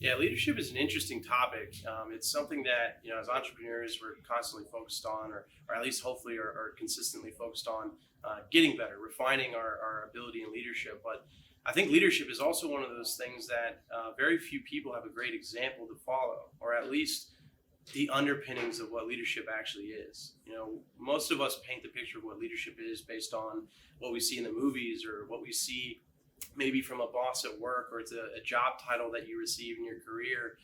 Yeah, leadership is an interesting topic. It's something that as entrepreneurs, we're constantly focused on, or at least hopefully are consistently focused on getting better, refining our ability in leadership. But I think leadership is also one of those things that very few people have a great example to follow, or at least the underpinnings of what leadership actually is. Most of us paint the picture of what leadership is based on what we see in the movies or what we see maybe from a boss at work, or it's a job title that you receive in your career.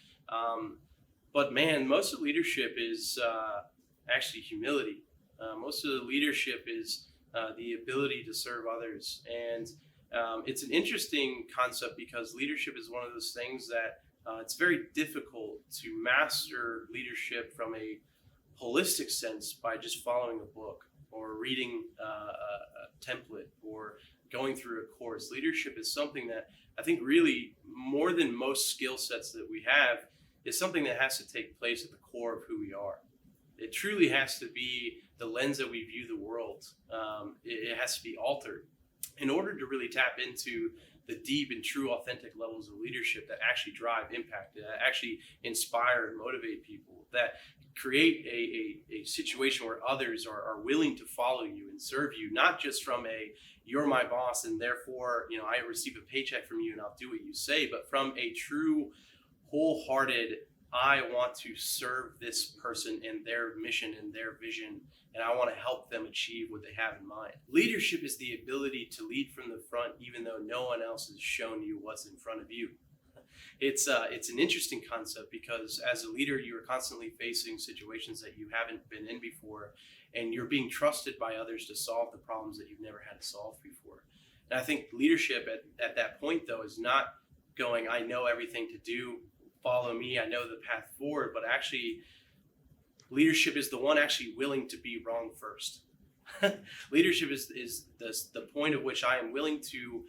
But man, most of leadership is actually humility. Most of the leadership is the ability to serve others. And it's an interesting concept because leadership is one of those things that it's very difficult to master leadership from a holistic sense by just following a book or reading a template or going through a course. Leadership is something that I think really more than most skill sets that we have is something that has to take place at the core of who we are. It truly has to be the lens that we view the world. It has to be altered in order to really tap into the deep and true authentic levels of leadership that actually drive impact, that actually inspire and motivate people, that create a situation where others are willing to follow you and serve you, not just from a you're my boss and therefore I receive a paycheck from you and I'll do what you say, but from a true wholehearted I want to serve this person and their mission and their vision, and I want to help them achieve what they have in mind. Leadership is the ability to lead from the front even though no one else has shown you what's in front of you. It's an interesting concept because as a leader, you are constantly facing situations that you haven't been in before, and you're being trusted by others to solve the problems that you've never had to solve before. And I think leadership at that point, though, is not going, I know everything to do, follow me, I know the path forward, but actually leadership is the one actually willing to be wrong first. Leadership is the point at which I am willing to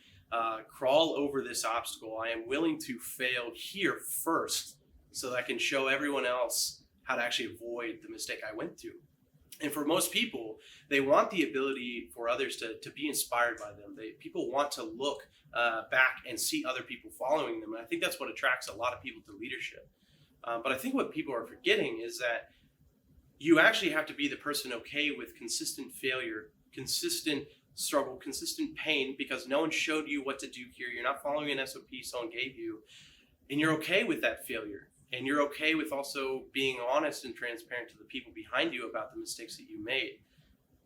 crawl over this obstacle. I am willing to fail here first so that I can show everyone else how to actually avoid the mistake I went to. And for most people, they want the ability for others to be inspired by them. People want to look back and see other people following them. And I think that's what attracts a lot of people to leadership. But I think what people are forgetting is that you actually have to be the person okay with consistent failure, consistent struggle, consistent pain, because no one showed you what to do here. You're not following an SOP someone gave you. And you're okay with that failure. And you're okay with also being honest and transparent to the people behind you about the mistakes that you made.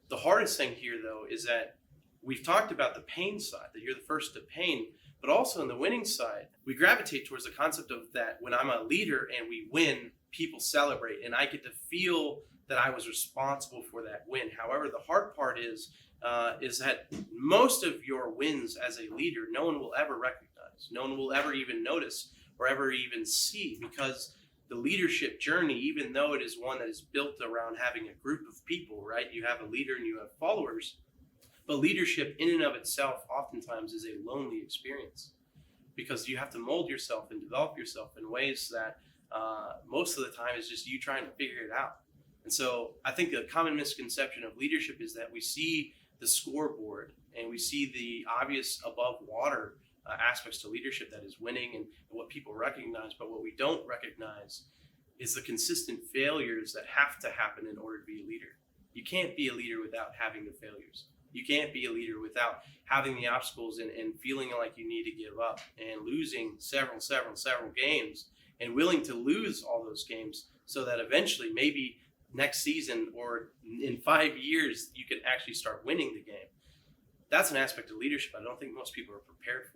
The hardest thing here, though, is that we've talked about the pain side, that you're the first to pain, but also on the winning side, we gravitate towards the concept of that when I'm a leader and we win, people celebrate, and I get to feel that I was responsible for that win. However, the hard part is that most of your wins as a leader, no one will ever recognize. No one will ever even notice or ever even see, because the leadership journey, even though it is one that is built around having a group of people, right? You have a leader and you have followers, but leadership in and of itself oftentimes is a lonely experience because you have to mold yourself and develop yourself in ways that most of the time is just you trying to figure it out. And so I think a common misconception of leadership is that we see the scoreboard and we see the obvious above water aspects to leadership that is winning and what people recognize, but what we don't recognize is the consistent failures that have to happen in order to be a leader. You can't be a leader without having the failures. You can't be a leader without having the obstacles and feeling like you need to give up and losing several games and willing to lose all those games so that eventually maybe next season or in 5 years you can actually start winning the game. That's an aspect of leadership I don't think most people are prepared for.